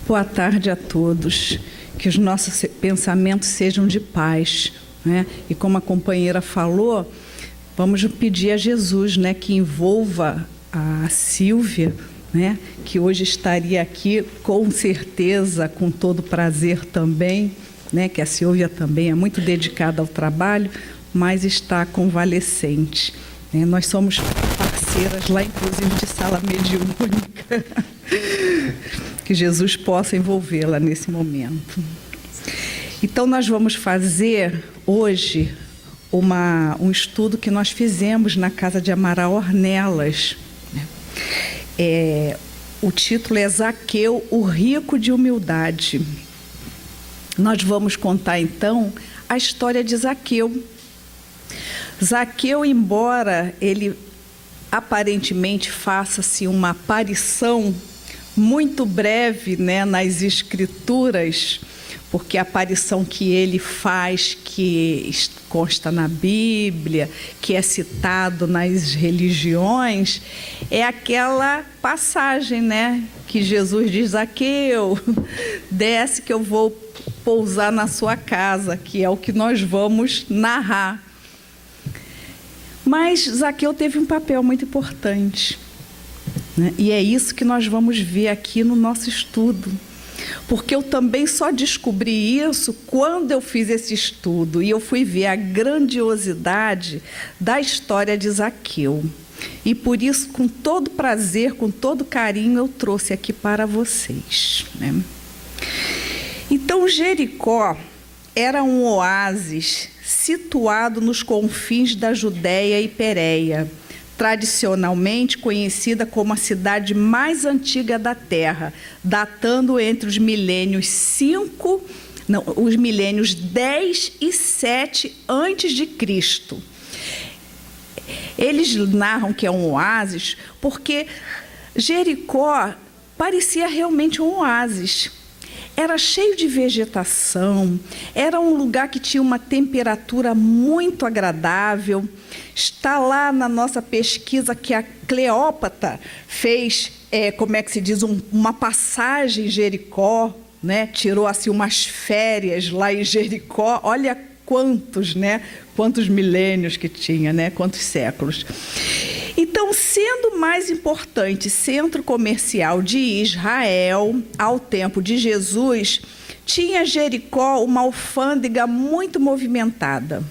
Boa tarde a todos. Que os nossos pensamentos sejam de paz, né? E como a companheira falou, vamos pedir a Jesus, né, que envolva a Sílvia, né, que hoje estaria aqui com certeza, com todo prazer também, né, que a Sílvia também é muito dedicada ao trabalho, mas está convalescente, né? Nós somos parceiras lá, inclusive, de sala mediúnica. Que Jesus possa envolvê-la nesse momento. Então, nós vamos fazer hoje um estudo que nós fizemos na casa de Amaral Ornelas. O título é Zaqueu, o rico de humildade. Nós vamos contar, então, a história de Zaqueu. Zaqueu, embora ele aparentemente faça-se uma aparição muito breve, né, nas Escrituras, porque a aparição que ele faz, que consta na Bíblia, que é citado nas religiões, é aquela passagem, né, que Jesus diz: Zaqueu, desce que eu vou pousar na sua casa, que é o que nós vamos narrar. Mas Zaqueu teve um papel muito importante, né? E é isso que nós vamos ver aqui no nosso estudo. Porque eu também só descobri isso quando eu fiz esse estudo e eu fui ver a grandiosidade da história de Zaqueu. E por isso, com todo prazer, com todo carinho, eu trouxe aqui para vocês, né? Então, Jericó era um oásis situado nos confins da Judéia e Pérea, tradicionalmente conhecida como a cidade mais antiga da Terra, datando entre os milênios 10 e 7 antes de Cristo. Eles narram que é um oásis porque Jericó parecia realmente um oásis. Era cheio de vegetação, era um lugar que tinha uma temperatura muito agradável. Está lá na nossa pesquisa que a Cleópatra fez, uma passagem em Jericó, né? Tirou assim umas férias lá em Jericó. Olha quantos, né? Quantos milênios que tinha, né? Quantos séculos. Então, sendo o mais importante centro comercial de Israel, ao tempo de Jesus, tinha Jericó uma alfândega muito movimentada.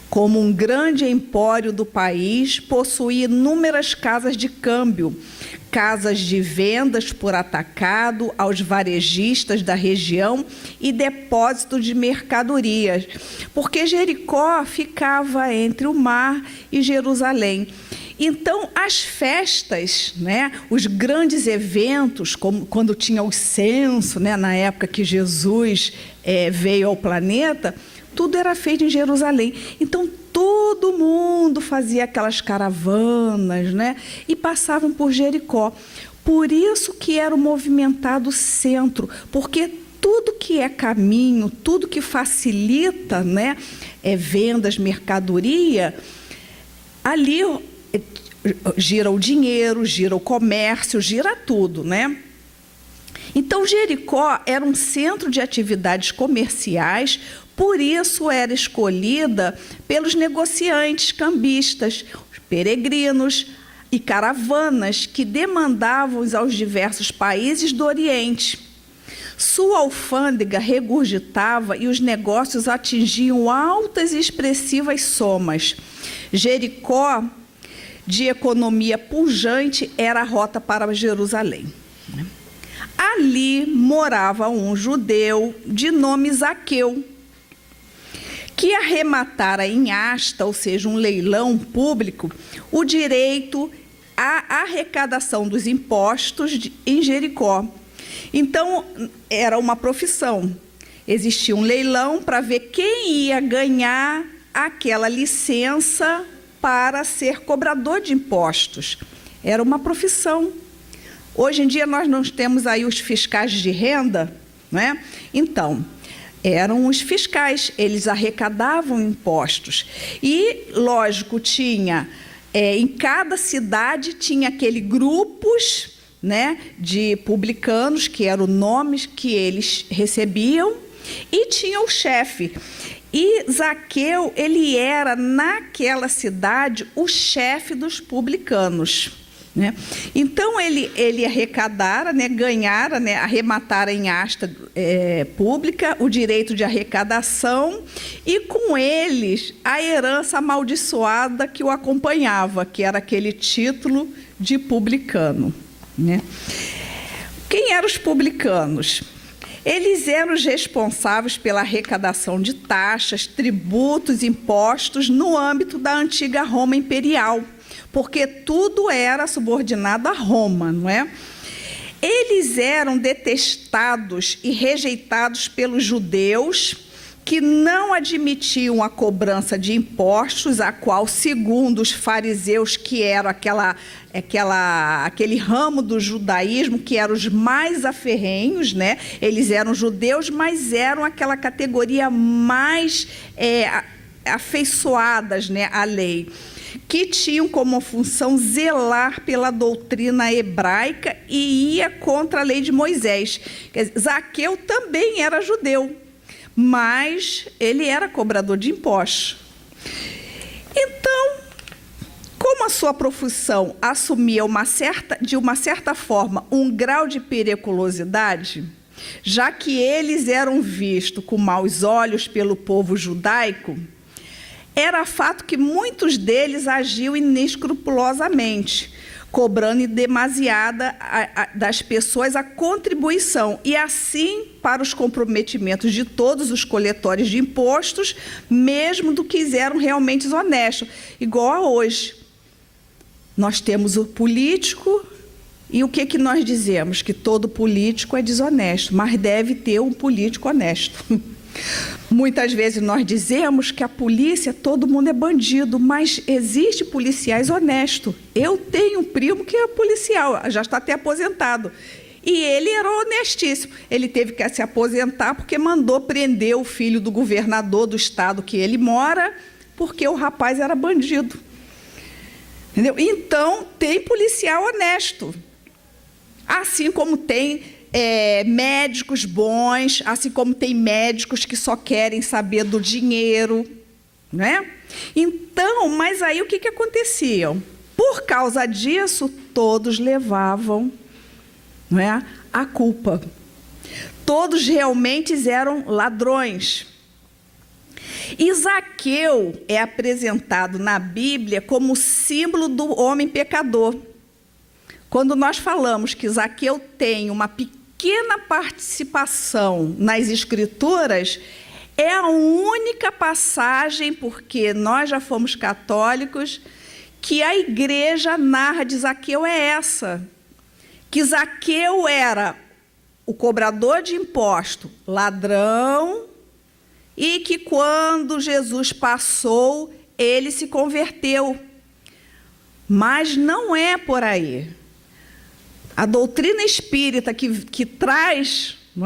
Como um grande empório do país, possuía inúmeras casas de câmbio, casas de vendas por atacado aos varejistas da região e depósitos de mercadorias, porque Jericó ficava entre o mar e Jerusalém. Então, as festas, né, os grandes eventos, como quando tinha o censo, né, na época que Jesus veio ao planeta, tudo era feito em Jerusalém. Então, todo mundo fazia aquelas caravanas, né, e passavam por Jericó. Por isso que era o movimentado centro, porque tudo que é caminho, tudo que facilita, né, vendas, mercadoria, ali gira o dinheiro, gira o comércio, gira tudo, né? Então, Jericó era um centro de atividades comerciais, por isso era escolhida pelos negociantes cambistas, os peregrinos e caravanas que demandavam aos diversos países do Oriente. Sua alfândega regurgitava e os negócios atingiam altas e expressivas somas. Jericó, de economia pujante, era a rota para Jerusalém. Ali morava um judeu de nome Zaqueu, que arrematara em asta, ou seja, um leilão público, o direito à arrecadação dos impostos em Jericó. Então, era uma profissão. Existia um leilão para ver quem ia ganhar aquela licença para ser cobrador de impostos. Era uma profissão. Hoje em dia nós não temos aí os fiscais de renda, né? Então, eram os fiscais, eles arrecadavam impostos. E, lógico, tinha, em cada cidade tinha aqueles grupos né, de publicanos, que eram os nomes que eles recebiam, e tinha o chefe. E Zaqueu, ele era, naquela cidade, o chefe dos publicanos, né? Então, ele arrecadara, né, ganhara, né, arrematara em asta pública o direito de arrecadação e, com eles, a herança amaldiçoada que o acompanhava, que era aquele título de publicano, né? Quem eram os publicanos? Eles eram os responsáveis pela arrecadação de taxas, tributos, impostos no âmbito da antiga Roma imperial, porque tudo era subordinado a Roma, não é? Eles eram detestados e rejeitados pelos judeus, que não admitiam a cobrança de impostos, a qual, segundo os fariseus, que eram aquele ramo do judaísmo, que eram os mais aferrenhos, né? Eles eram judeus, mas eram aquela categoria mais afeiçoadas, né, à lei, que tinham como função zelar pela doutrina hebraica e ia contra a lei de Moisés. Quer dizer, Zaqueu também era judeu, mas ele era cobrador de impostos. Então, como a sua profissão assumia de uma certa forma um grau de periculosidade, já que eles eram vistos com maus olhos pelo povo judaico, era fato que muitos deles agiam inescrupulosamente, cobrando demasiada das pessoas a contribuição, e assim, para os comprometimentos de todos os coletores de impostos, mesmo do que eram realmente honestos, igual a hoje. Nós temos o político, e o que nós dizemos? Que todo político é desonesto, mas deve ter um político honesto. Muitas vezes nós dizemos que a polícia, todo mundo é bandido, mas existe policiais honestos. Eu tenho um primo que é policial, já está até aposentado, e ele era honestíssimo. Ele teve que se aposentar porque mandou prender o filho do governador do estado que ele mora, porque o rapaz era bandido. Entendeu? Então, tem policial honesto, assim como tem médicos bons, assim como tem médicos que só querem saber do dinheiro, né? Então, mas aí o que acontecia? Por causa disso, todos levavam, não é, a culpa. Todos realmente eram ladrões. E Zaqueu é apresentado na Bíblia como símbolo do homem pecador. Quando nós falamos que Zaqueu tem uma pequena participação nas Escrituras, é a única passagem, porque nós já fomos católicos, que a igreja narra de Zaqueu é essa, que Zaqueu era o cobrador de imposto, ladrão, e que quando Jesus passou, ele se converteu. Mas não é por aí. A doutrina espírita que traz, não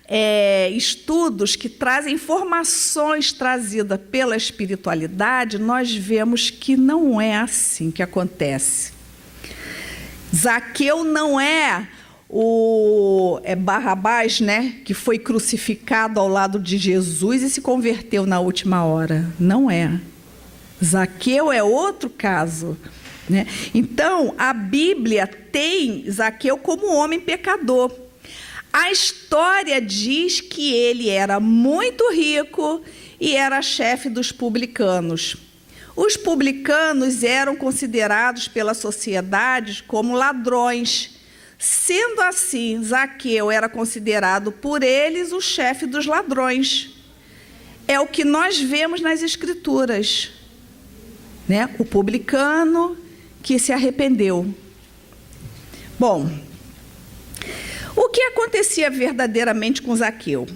é, estudos que trazem informações trazidas pela espiritualidade, nós vemos que não é assim que acontece. Zaqueu não é o Barrabás, né, que foi crucificado ao lado de Jesus e se converteu na última hora. Não é. Zaqueu é outro caso, né? Então, a Bíblia tem Zaqueu como homem pecador. A história diz que ele era muito rico e era chefe dos publicanos. Os publicanos eram considerados pela sociedade como ladrões. Sendo assim, Zaqueu era considerado por eles o chefe dos ladrões. É o que nós vemos nas Escrituras, né? O publicano que se arrependeu. Bom, o que acontecia verdadeiramente com Zaqueu?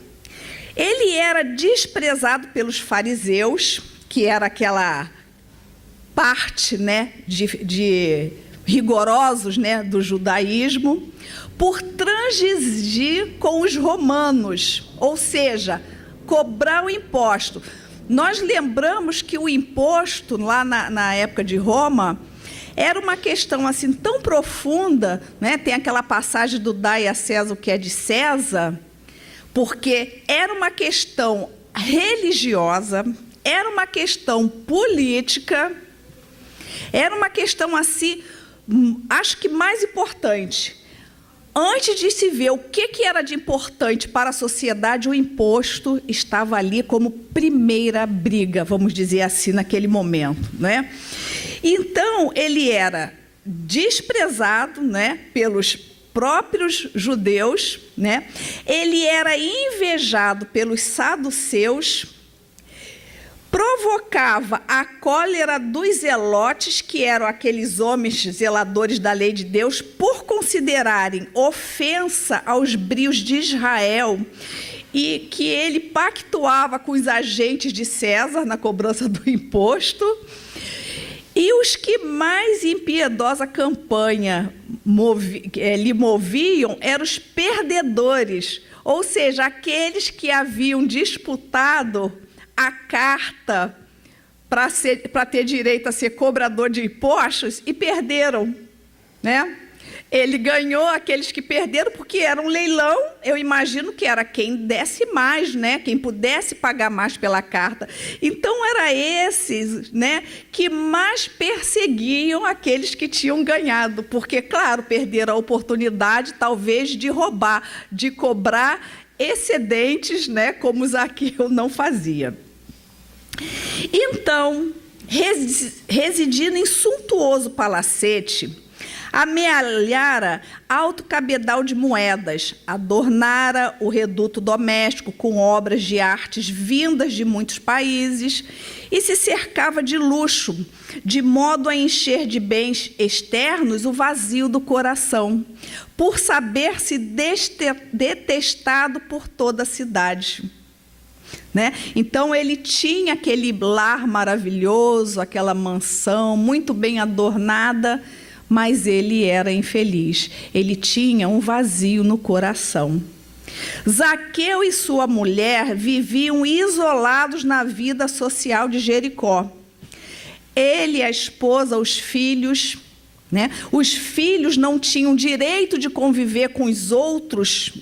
Ele era desprezado pelos fariseus, que era aquela parte, né, de rigorosos, né, do judaísmo, por transigir com os romanos, ou seja, cobrar o imposto. Nós lembramos que o imposto, lá na época de Roma, Era uma questão assim tão profunda, né? Tem aquela passagem do dai a César o que é de César, porque era uma questão religiosa, era uma questão política, era uma questão assim, acho que mais importante. Antes de se ver o que era de importante para a sociedade, o imposto estava ali como primeira briga, vamos dizer assim, naquele momento, né? Então, ele era desprezado, né, pelos próprios judeus, né? Ele era invejado pelos saduceus, provocava a cólera dos zelotes, que eram aqueles homens zeladores da lei de Deus, por considerarem ofensa aos brios de Israel, e que ele pactuava com os agentes de César na cobrança do imposto. E os que mais impiedosa campanha lhe moviam eram os perdedores, ou seja, aqueles que haviam disputado a carta para ter direito a ser cobrador de impostos e perderam, né? Ele ganhou aqueles que perderam porque era um leilão, eu imagino que era quem desse mais, né? Quem pudesse pagar mais pela carta. Então, era esses, né, que mais perseguiam aqueles que tinham ganhado, porque, claro, perderam a oportunidade, talvez, de roubar, de cobrar excedentes, né, como Zaqueu não fazia. Então, residindo em suntuoso palacete, amealhara alto cabedal de moedas, adornara o reduto doméstico com obras de artes vindas de muitos países e se cercava de luxo, de modo a encher de bens externos o vazio do coração, por saber-se detestado por toda a cidade. Né? Então, ele tinha aquele lar maravilhoso, aquela mansão muito bem adornada, mas ele era infeliz. Ele tinha um vazio no coração. Zaqueu e sua mulher viviam isolados na vida social de Jericó. Ele, a esposa, os filhos, né? Os filhos não tinham direito de conviver com os outros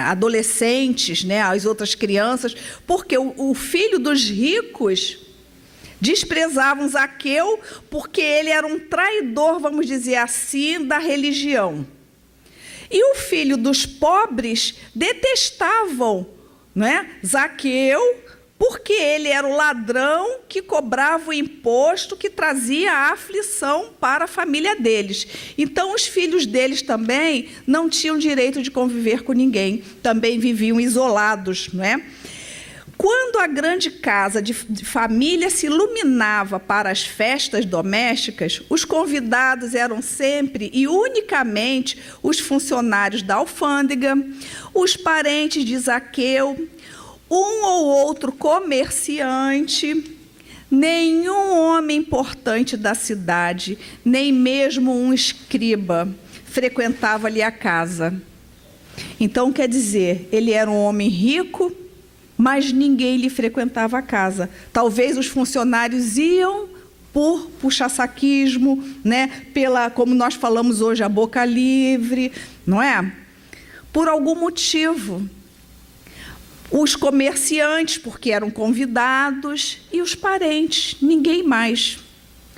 adolescentes, né? As outras crianças, porque o filho dos ricos desprezavam Zaqueu porque ele era um traidor, vamos dizer assim, da religião. E o filho dos pobres detestavam, né, Zaqueu, porque ele era o ladrão que cobrava o imposto que trazia a aflição para a família deles. Então, os filhos deles também não tinham direito de conviver com ninguém, também viviam isolados, não é? Quando a grande casa de família se iluminava para as festas domésticas, os convidados eram sempre e unicamente os funcionários da alfândega, os parentes de Zaqueu, um ou outro comerciante, nenhum homem importante da cidade, nem mesmo um escriba frequentava-lhe a casa. Então, quer dizer, ele era um homem rico, mas ninguém lhe frequentava a casa. Talvez os funcionários iam por puxa-saquismo, né? Como nós falamos hoje, a boca livre, não é? Por algum motivo. Os comerciantes, porque eram convidados, e os parentes, ninguém mais.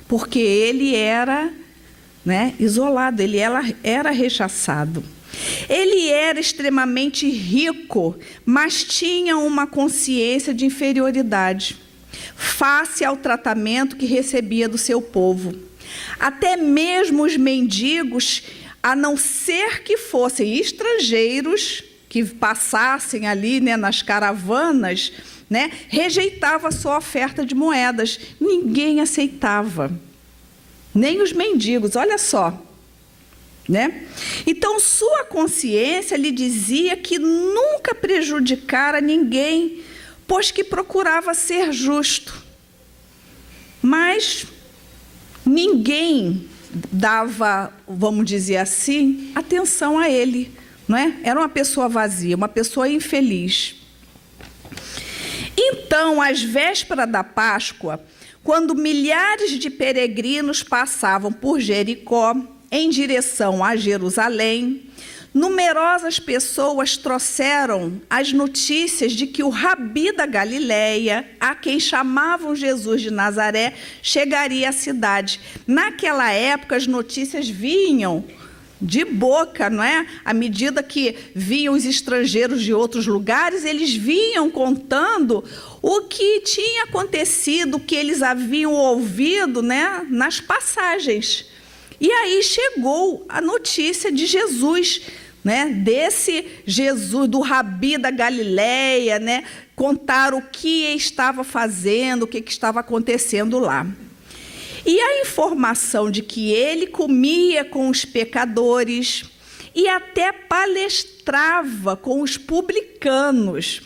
Porque ele era, né, isolado, ele era rechaçado. Ele era extremamente rico, mas tinha uma consciência de inferioridade, face ao tratamento que recebia do seu povo. Até mesmo os mendigos, a não ser que fossem estrangeiros, que passassem ali, né, nas caravanas, né, rejeitava a sua oferta de moedas. Ninguém aceitava, nem os mendigos, olha só. Né? Então, sua consciência lhe dizia que nunca prejudicara ninguém, pois que procurava ser justo. Mas ninguém dava, vamos dizer assim, atenção a ele. Não é? Era uma pessoa vazia, uma pessoa infeliz. Então, às vésperas da Páscoa, quando milhares de peregrinos passavam por Jericó em direção a Jerusalém, numerosas pessoas trouxeram as notícias de que o Rabi da Galileia, a quem chamavam Jesus de Nazaré, chegaria à cidade. Naquela época, as notícias vinham de boca, não é? À medida que vinham os estrangeiros de outros lugares, eles vinham contando o que tinha acontecido, o que eles haviam ouvido, né, nas passagens. E aí chegou a notícia de Jesus, né, desse Jesus, do Rabi da Galileia, né, contar o que estava fazendo, o que estava acontecendo lá. E a informação de que ele comia com os pecadores e até palestrava com os publicanos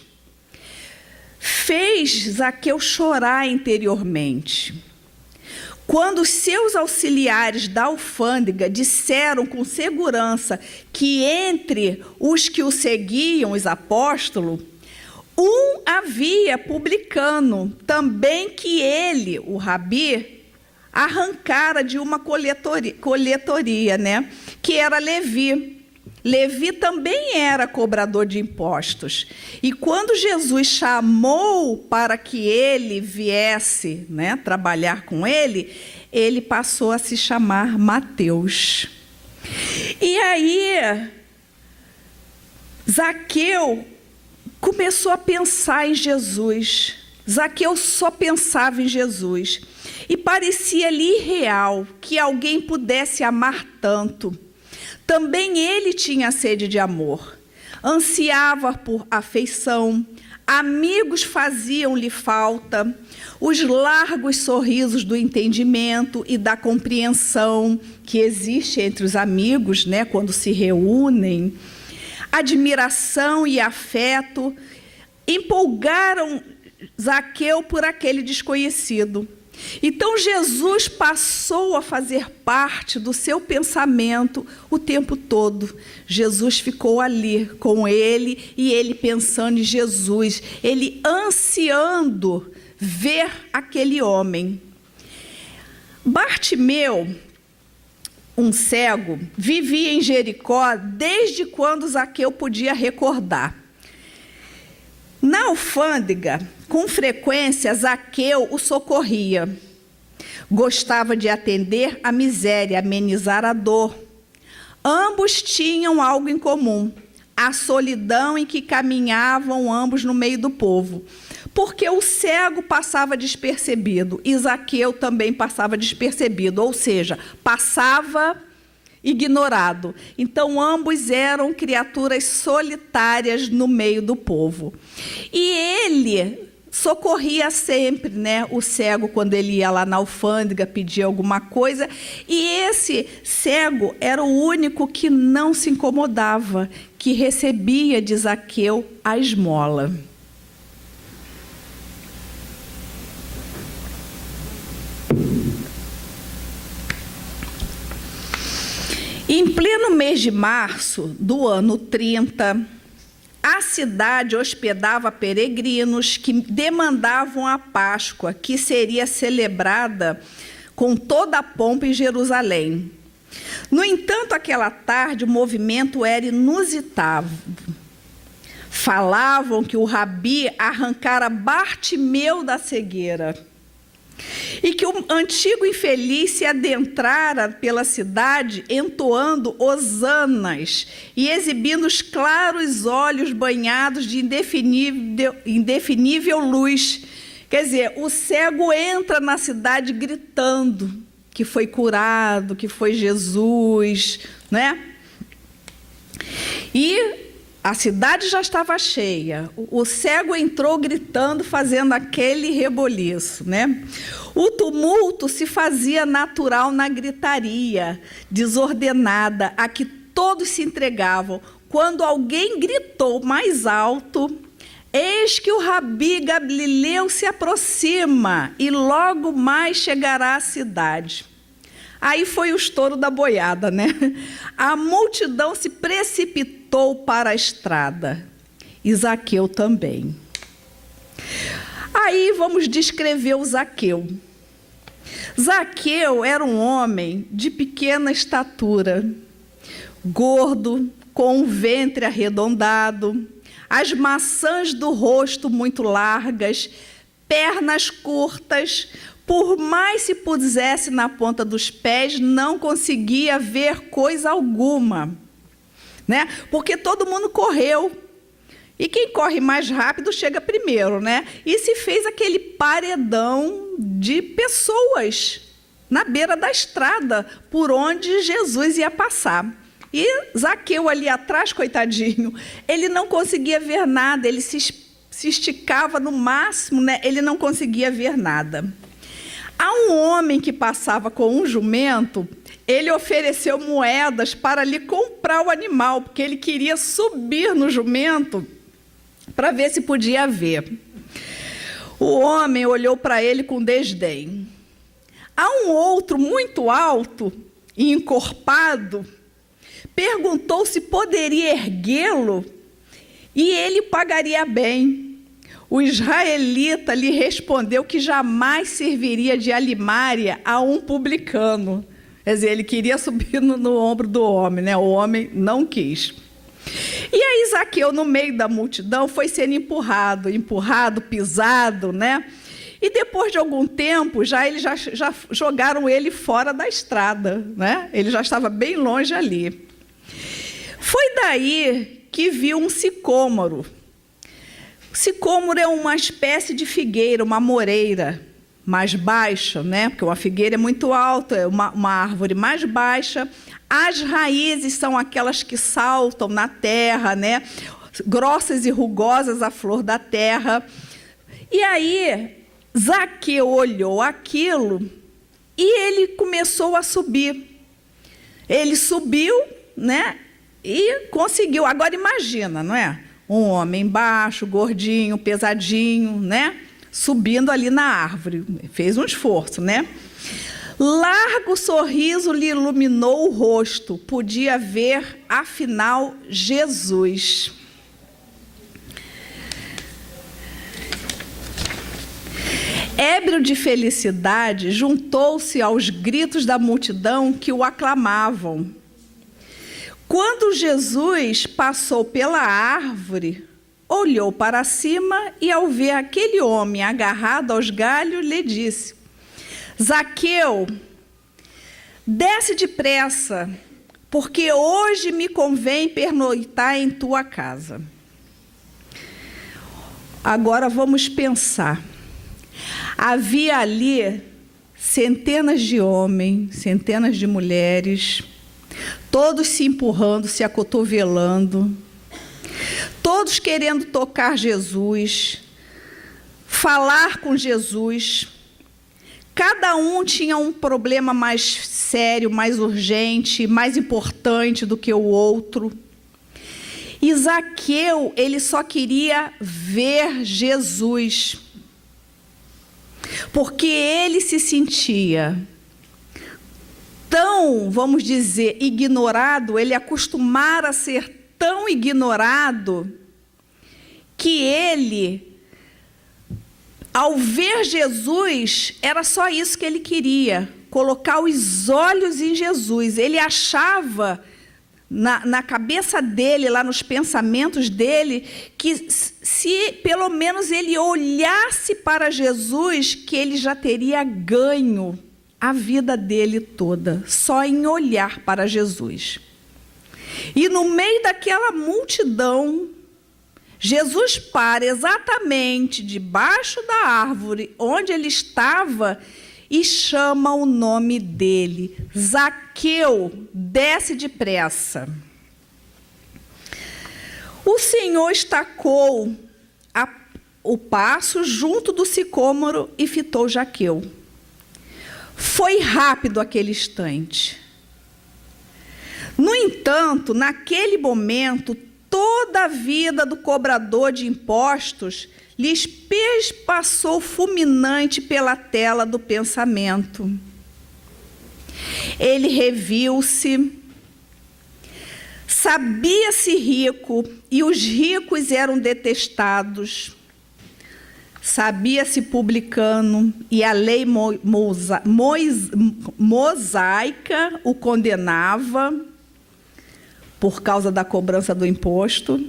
fez Zaqueu chorar interiormente. Quando os seus auxiliares da alfândega disseram com segurança que entre os que o seguiam, os apóstolos, havia publicano, também que ele, o Rabi, arrancara de uma coletoria, né, que era Levi. Levi também era cobrador de impostos. E quando Jesus chamou para que ele viesse, né, trabalhar com ele, ele passou a se chamar Mateus. E aí, Zaqueu começou a pensar em Jesus. Zaqueu só pensava em Jesus. E parecia-lhe irreal que alguém pudesse amar tanto. Também ele tinha sede de amor, ansiava por afeição, amigos faziam-lhe falta, os largos sorrisos do entendimento e da compreensão que existe entre os amigos, né, quando se reúnem, admiração e afeto empolgaram Zaqueu por aquele desconhecido. Então Jesus passou a fazer parte do seu pensamento o tempo todo. Jesus ficou ali com ele e ele pensando em Jesus, ele ansiando ver aquele homem. Bartimeu, um cego, vivia em Jericó desde quando Zaqueu podia recordar. Na alfândega, com frequência, Zaqueu o socorria. Gostava de atender a miséria, amenizar a dor. Ambos tinham algo em comum, a solidão em que caminhavam ambos no meio do povo. Porque o cego passava despercebido e Zaqueu também passava despercebido, ou seja, passava ignorado. Então, ambos eram criaturas solitárias no meio do povo. E ele socorria sempre, né, o cego quando ele ia lá na alfândega pedir alguma coisa. E esse cego era o único que não se incomodava, que recebia de Zaqueu a esmola. Em pleno mês de março do ano 30, a cidade hospedava peregrinos que demandavam a Páscoa, que seria celebrada com toda a pompa em Jerusalém. No entanto, aquela tarde o movimento era inusitado. Falavam que o Rabi arrancara Bartimeu da cegueira e que o antigo infeliz se adentrara pela cidade entoando hosanas e exibindo os claros olhos banhados de indefinível luz. Quer dizer, o cego entra na cidade gritando que foi curado, que foi Jesus, né? E a cidade já estava cheia. O cego entrou gritando, fazendo aquele reboliço, né? O tumulto se fazia natural na gritaria desordenada, a que todos se entregavam. Quando alguém gritou mais alto, eis que o Rabi Galileu se aproxima e logo mais chegará à cidade. Aí foi o estouro da boiada, né? A multidão se precipitou para a estrada. E Zaqueu também. Aí vamos descrever o Zaqueu. Zaqueu era um homem de pequena estatura, gordo, com um ventre arredondado, as maçãs do rosto muito largas, pernas curtas. Por mais se pusesse na ponta dos pés, não conseguia ver coisa alguma, né? Porque todo mundo correu. E quem corre mais rápido chega primeiro, né? E se fez aquele paredão de pessoas na beira da estrada por onde Jesus ia passar. E Zaqueu ali atrás, coitadinho, ele não conseguia ver nada, ele se esticava no máximo, né? Ele não conseguia ver nada. A um homem que passava com um jumento, ele ofereceu moedas para lhe comprar o animal, porque ele queria subir no jumento para ver se podia ver. O homem olhou para ele com desdém. A um outro muito alto e encorpado, perguntou se poderia erguê-lo e ele pagaria bem. O israelita lhe respondeu que jamais serviria de alimária a um publicano. Quer dizer, ele queria subir no ombro do homem, né? O homem não quis. E aí Zaqueu, no meio da multidão, foi sendo empurrado, pisado, né? E depois de algum tempo, eles já jogaram ele fora da estrada, né? Ele já estava bem longe ali. Foi daí que viu um sicômoro. O sicômoro é uma espécie de figueira, uma moreira mais baixa, né? Porque uma figueira é muito alta, é uma árvore mais baixa. As raízes são aquelas que saltam na terra, né? Grossas e rugosas, a flor da terra. E aí, Zaqueu olhou aquilo e ele começou a subir. Ele subiu, né? E conseguiu. Agora imagina, não é? Um homem baixo, gordinho, pesadinho, né? Subindo ali na árvore. Fez um esforço, né? Largo sorriso lhe iluminou o rosto. Podia ver, afinal, Jesus. Ébrio de felicidade, juntou-se aos gritos da multidão que o aclamavam. Quando Jesus passou pela árvore, olhou para cima e, ao ver aquele homem agarrado aos galhos, lhe disse: Zaqueu, desce depressa, porque hoje me convém pernoitar em tua casa. Agora vamos pensar. Havia ali centenas de homens, centenas de mulheres, todos se empurrando, se acotovelando, todos querendo tocar Jesus, falar com Jesus. Cada um tinha um problema mais sério, mais urgente, mais importante do que o outro. E Zaqueu, ele só queria ver Jesus, porque ele se sentia tão, vamos dizer, ignorado, ele acostumara a ser tão ignorado, que ele, ao ver Jesus, era só isso que ele queria, colocar os olhos em Jesus. Ele achava, na cabeça dele, lá nos pensamentos dele, que se pelo menos ele olhasse para Jesus, que ele já teria ganho a vida dele toda, só em olhar para Jesus. E no meio daquela multidão, Jesus para exatamente debaixo da árvore onde ele estava e chama o nome dele: Zaqueu, desce depressa. O Senhor estacou o passo junto do sicômoro e fitou Zaqueu. Foi rápido aquele instante. No entanto, naquele momento, toda a vida do cobrador de impostos lhes passou fulminante pela tela do pensamento. Ele reviu-se, sabia-se rico, e os ricos eram detestados. sabia-se publicano e a lei mosaica o condenava por causa da cobrança do imposto.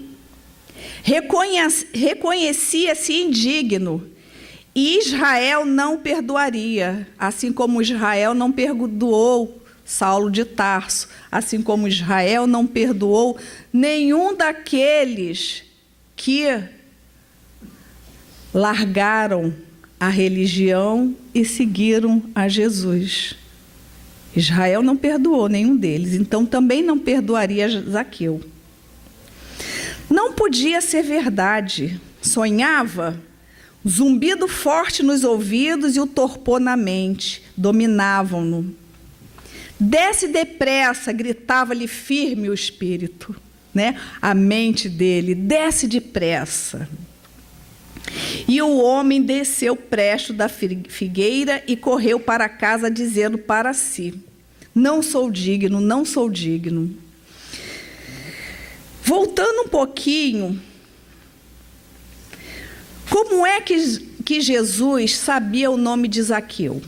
Reconhecia-se indigno e Israel não perdoaria, assim como Israel não perdoou Saulo de Tarso, assim como Israel não perdoou nenhum daqueles que largaram a religião e seguiram a Jesus. Israel não perdoou nenhum deles, então também não perdoaria Zaqueu. Não podia ser verdade. Sonhava, zumbido forte nos ouvidos e o torpor na mente dominavam-no. Desce depressa, gritava-lhe firme o espírito, né? A mente dele, desce depressa. E o homem desceu presto da figueira e correu para casa, dizendo para si: não sou digno, não sou digno. Voltando um pouquinho, como é que Jesus sabia o nome de Zaqueu,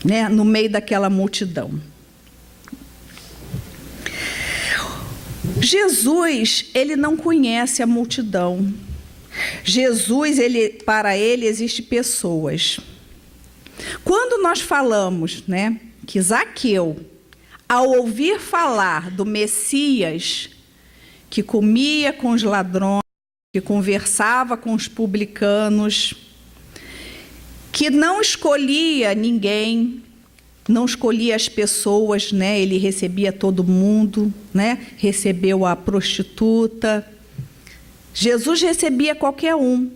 né, no meio daquela multidão? Jesus, ele não conhece a multidão. Jesus, para ele, existem pessoas. Quando nós falamos, né, que Zaqueu, ao ouvir falar do Messias, que comia com os ladrões, que conversava com os publicanos, que não escolhia ninguém, não escolhia as pessoas, né? Ele recebia todo mundo, né? Recebeu a prostituta. Jesus recebia qualquer um.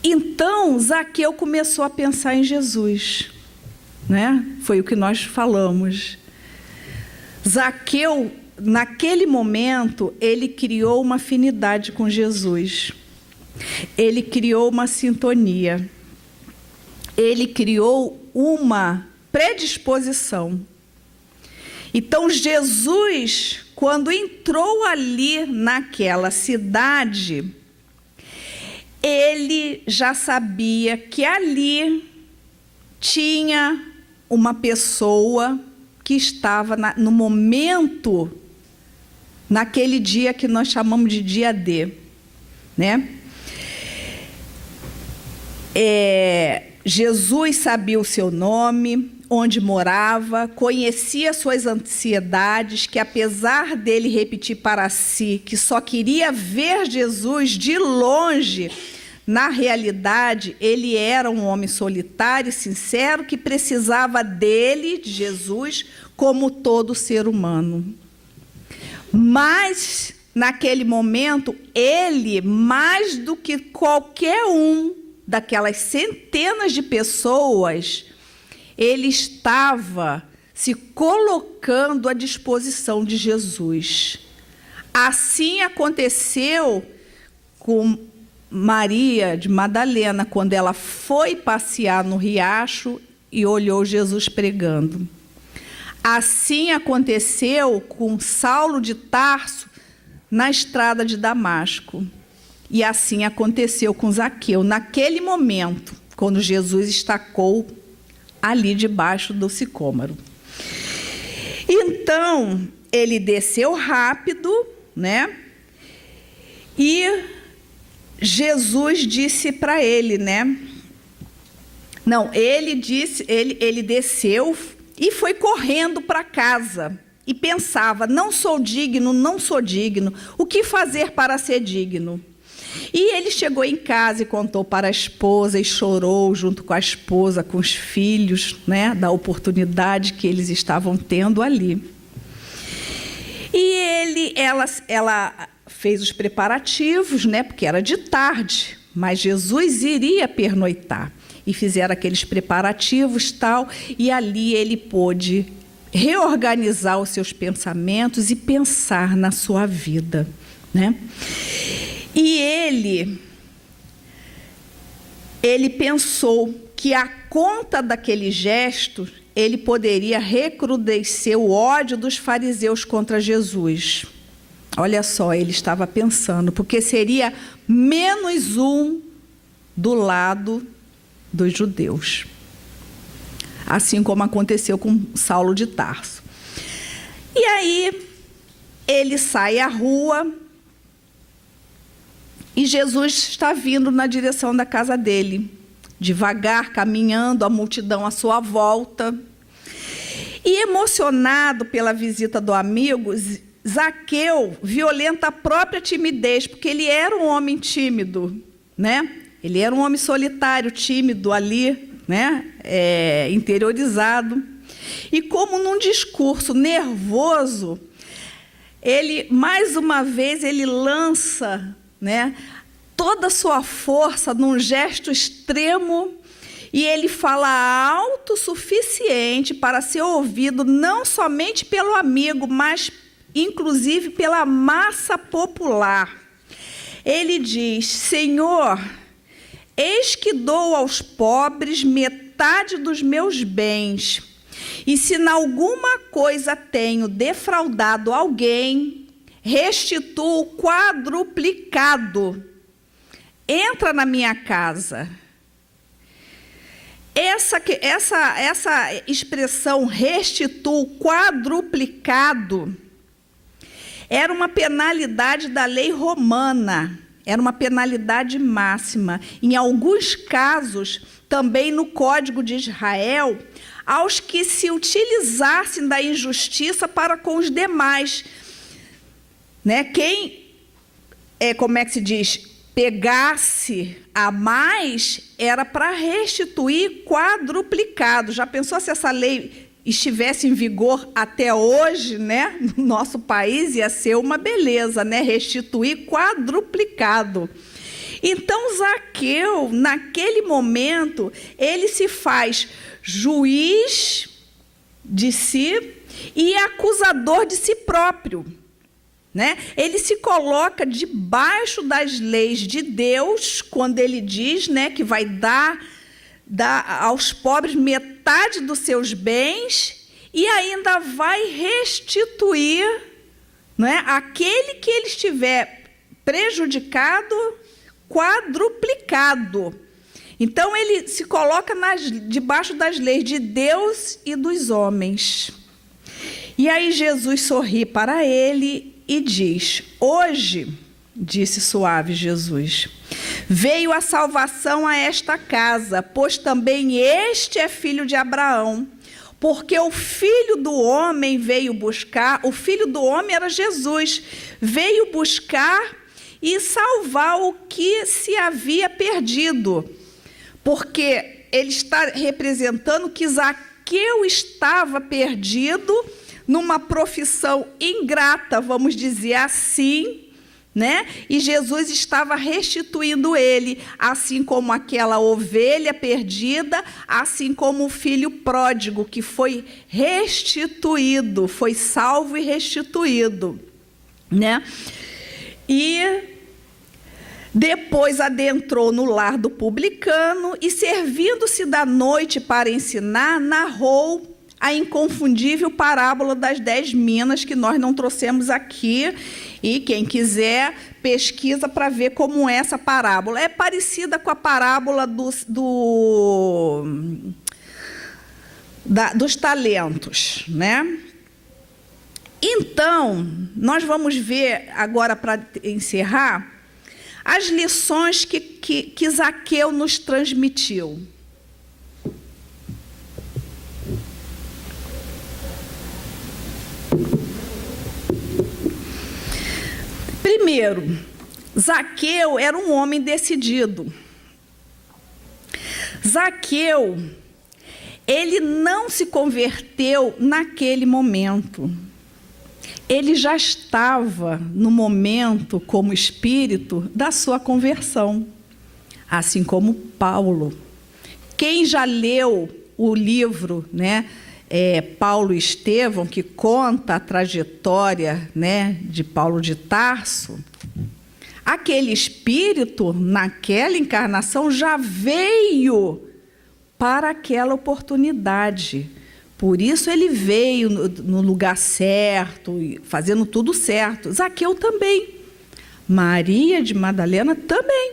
Então, Zaqueu começou a pensar em Jesus, né? Foi o que nós falamos. Zaqueu, naquele momento, ele criou uma afinidade com Jesus. Ele criou uma sintonia. Ele criou uma predisposição. Então, Jesus, quando entrou ali naquela cidade, ele já sabia que ali tinha uma pessoa que estava no momento, naquele dia que nós chamamos de dia D, né? Jesus sabia o seu nome, onde morava, conhecia suas ansiedades, que apesar dele repetir para si que só queria ver Jesus de longe, na realidade, ele era um homem solitário e sincero que precisava dele, de Jesus, como todo ser humano. Mas, naquele momento, ele, mais do que qualquer um daquelas centenas de pessoas, ele estava se colocando à disposição de Jesus. Assim aconteceu com Maria de Madalena, quando ela foi passear no riacho e olhou Jesus pregando. Assim aconteceu com Saulo de Tarso na estrada de Damasco. E assim aconteceu com Zaqueu, naquele momento, quando Jesus estacou ali debaixo do sicômoro. Então, ele desceu rápido, né? E Jesus disse para ele, né? Não, ele desceu e foi correndo para casa e pensava: não sou digno, não sou digno. O que fazer para ser digno? E ele chegou em casa e contou para a esposa e chorou junto com a esposa, com os filhos, né, da oportunidade que eles estavam tendo ali. E ela fez os preparativos, né, porque era de tarde, mas Jesus iria pernoitar. E fizeram aqueles preparativos tal, e ali ele pôde reorganizar os seus pensamentos e pensar na sua vida, né? E ele pensou que a conta daquele gesto, ele poderia recrudescer o ódio dos fariseus contra Jesus. Olha só, ele estava pensando, porque seria menos um do lado dos judeus. Assim como aconteceu com Saulo de Tarso. E aí, ele sai à rua e Jesus está vindo na direção da casa dele, devagar, caminhando, a multidão à sua volta. E emocionado pela visita do amigo, Zaqueu violenta a própria timidez, porque ele era um homem tímido, né? Ele era um homem solitário, tímido ali, né? Interiorizado. E como num discurso nervoso, ele, mais uma vez, ele lança, né, toda a sua força num gesto extremo, e ele fala alto o suficiente para ser ouvido não somente pelo amigo, mas inclusive pela massa popular. Ele diz: Senhor, eis que dou aos pobres metade dos meus bens, e se em alguma coisa tenho defraudado alguém, restituo quadruplicado. Entra na minha casa. Essa expressão restituo quadruplicado era uma penalidade da lei romana, era uma penalidade máxima. Em alguns casos, também no Código de Israel, aos que se utilizassem da injustiça para com os demais. Né? Quem, como é que se diz, pegasse a mais, era para restituir quadruplicado. Já pensou se essa lei estivesse em vigor até hoje, né? No nosso país, ia ser uma beleza, né? Restituir quadruplicado. Então, Zaqueu, naquele momento, ele se faz juiz de si e acusador de si próprio, né? Ele se coloca debaixo das leis de Deus, quando ele diz, né, que vai dar aos pobres metade dos seus bens e ainda vai restituir, né, aquele que ele estiver prejudicado, quadruplicado. Então, ele se coloca debaixo das leis de Deus e dos homens. E aí Jesus sorri para ele e diz: hoje, disse suave Jesus, veio a salvação a esta casa, pois também este é filho de Abraão, porque o Filho do Homem veio buscar, o Filho do Homem era Jesus, veio buscar e salvar o que se havia perdido, porque ele está representando que Zaqueu estava perdido numa profissão ingrata, vamos dizer assim, né? E Jesus estava restituindo ele, assim como aquela ovelha perdida, assim como o filho pródigo, que foi restituído, foi salvo e restituído, né? E depois adentrou no lar do publicano e, servindo-se da noite para ensinar, narrou a inconfundível parábola das 10 minas, que nós não trouxemos aqui, e quem quiser pesquisa para ver como é essa parábola. É parecida com a parábola dos talentos, né? Então, nós vamos ver agora, para encerrar, as lições que Zaqueu nos transmitiu. Primeiro, Zaqueu era um homem decidido. Zaqueu, ele não se converteu naquele momento. Ele já estava no momento, como espírito, da sua conversão. Assim como Paulo. Quem já leu o livro, né, Paulo e Estevão, que conta a trajetória, né, de Paulo de Tarso, aquele espírito, naquela encarnação, já veio para aquela oportunidade, Por isso ele veio no lugar certo, fazendo tudo certo. Zaqueu também. Maria de Madalena também.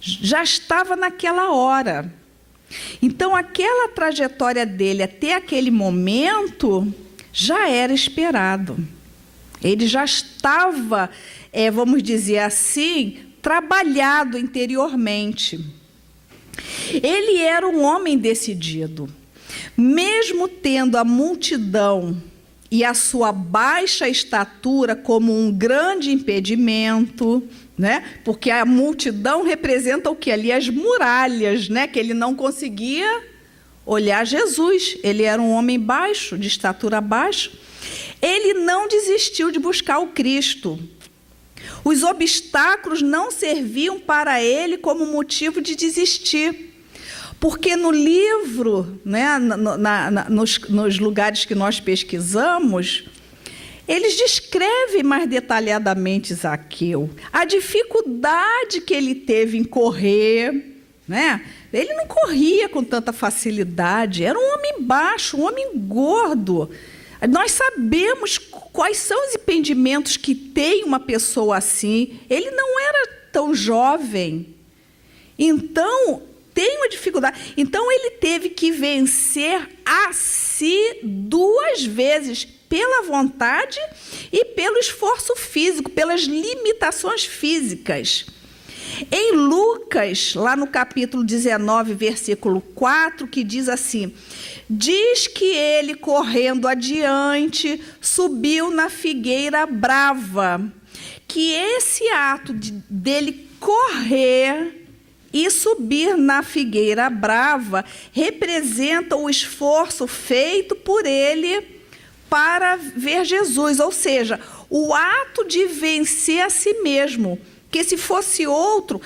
Já estava naquela hora. Então, aquela trajetória dele até aquele momento já era esperado. Ele já estava, vamos dizer assim, trabalhado interiormente. Ele era um homem decidido. Mesmo tendo a multidão e a sua baixa estatura como um grande impedimento, né? Porque a multidão representa o quê? Ali as muralhas, né? Que ele não conseguia olhar Jesus. Ele era um homem baixo, de estatura baixa. Ele não desistiu de buscar o Cristo. Os obstáculos não serviam para ele como motivo de desistir. Porque no livro, né, nos lugares que nós pesquisamos, eles descrevem mais detalhadamente Zaqueu, a dificuldade que ele teve em correr, né? Ele não corria com tanta facilidade, era um homem baixo, um homem gordo. Nós sabemos quais são os impedimentos que tem uma pessoa assim. Ele não era tão jovem. Então, tem uma dificuldade. Então, ele teve que vencer a si 2 vezes, pela vontade e pelo esforço físico, pelas limitações físicas. Em Lucas, lá no capítulo 19, versículo 4, que diz assim: diz que ele, correndo adiante, subiu na figueira brava. Que esse ato dele correr e subir na figueira brava representa o esforço feito por ele para ver Jesus, ou seja, o ato de vencer a si mesmo. Que se fosse outro,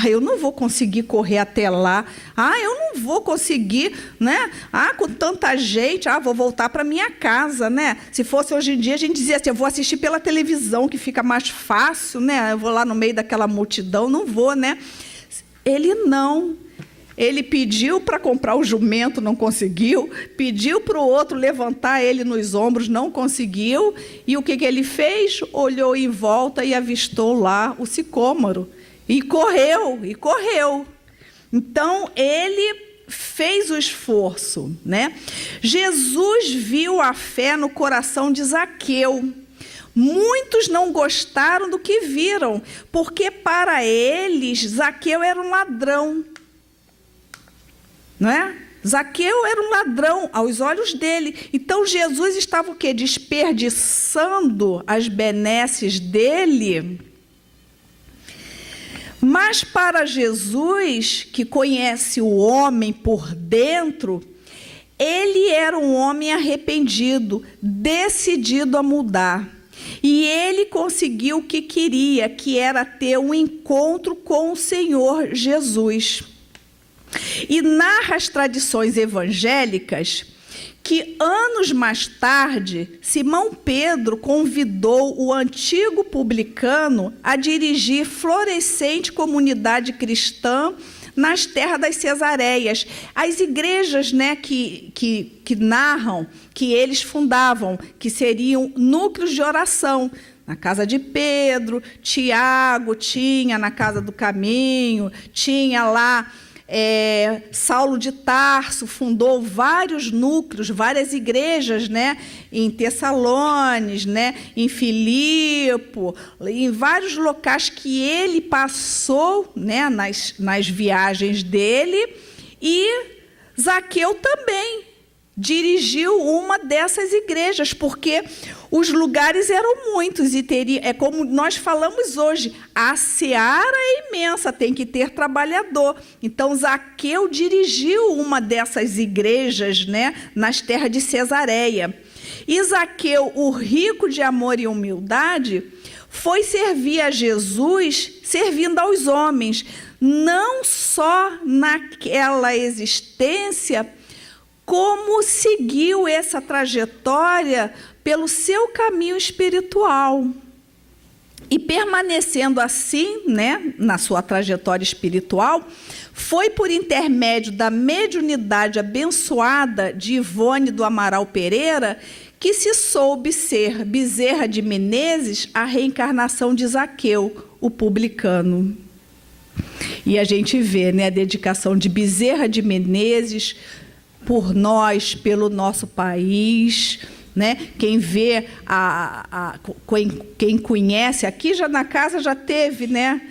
eu não vou conseguir correr até lá, eu não vou conseguir, né? Com tanta gente, vou voltar para minha casa, né? Se fosse hoje em dia, a gente dizia assim, eu vou assistir pela televisão, que fica mais fácil, né? Eu vou lá no meio daquela multidão, não vou, né? Ele não. Ele pediu para comprar o jumento, não conseguiu. Pediu para o outro levantar ele nos ombros, não conseguiu. E o que ele fez? Olhou em volta e avistou lá o sicômoro. E correu, e correu. Então, ele fez o esforço, né? Jesus viu a fé no coração de Zaqueu. Muitos não gostaram do que viram, porque para eles, Zaqueu era um ladrão. Não é? Zaqueu era um ladrão aos olhos dele. Então, Jesus estava o quê? Desperdiçando as benesses dele. Mas para Jesus, que conhece o homem por dentro, ele era um homem arrependido, decidido a mudar. E ele conseguiu o que queria, que era ter um encontro com o Senhor Jesus. E narra as tradições evangélicas que, anos mais tarde, Simão Pedro convidou o antigo publicano a dirigir florescente comunidade cristã nas terras das Cesareias. As igrejas, né, que narram que eles fundavam, que seriam núcleos de oração. Na casa de Pedro, Tiago tinha na Casa do Caminho, tinha lá Saulo de Tarso, fundou vários núcleos, várias igrejas, né, em Tessalônica, né, em Filipo, em vários locais que ele passou, né, nas viagens dele. E Zaqueu também dirigiu uma dessas igrejas, porque os lugares eram muitos e como nós falamos hoje, a seara é imensa, tem que ter trabalhador. Então, Zaqueu dirigiu uma dessas igrejas, né, nas terras de Cesareia. E Zaqueu, o rico de amor e humildade, foi servir a Jesus servindo aos homens, não só naquela existência, como seguiu essa trajetória pelo seu caminho espiritual. E permanecendo assim, né, na sua trajetória espiritual, foi por intermédio da mediunidade abençoada de Ivone do Amaral Pereira que se soube ser Bezerra de Menezes a reencarnação de Zaqueu, o publicano. E a gente vê, né, a dedicação de Bezerra de Menezes por nós, pelo nosso país, né? Quem vê, quem conhece, aqui já na casa já teve, né,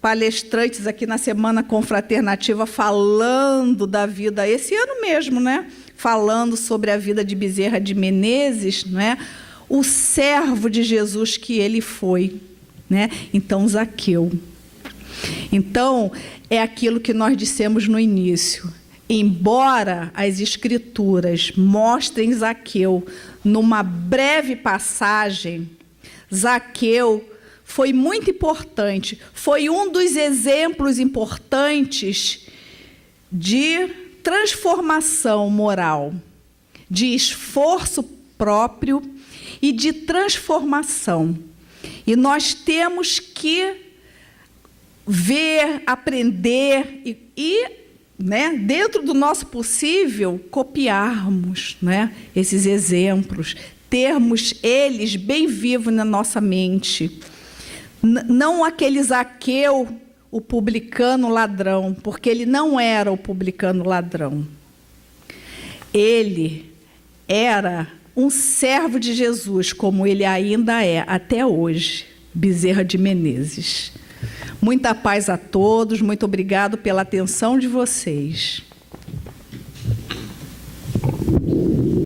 palestrantes aqui na Semana Confraternativa falando da vida, esse ano mesmo, né, falando sobre a vida de Bezerra de Menezes, né, o servo de Jesus que ele foi, né? Então, Zaqueu. Então, é aquilo que nós dissemos no início. Embora as Escrituras mostrem Zaqueu numa breve passagem, Zaqueu foi muito importante, foi um dos exemplos importantes de transformação moral, de esforço próprio e de transformação. E nós temos que ver, aprender e né, dentro do nosso possível, copiarmos, né, esses exemplos, termos eles bem vivos na nossa mente. Não aquele Zaqueu, o publicano ladrão, porque ele não era o publicano ladrão. Ele era um servo de Jesus, como ele ainda é até hoje, Bezerra de Menezes. Muita paz a todos, muito obrigado pela atenção de vocês.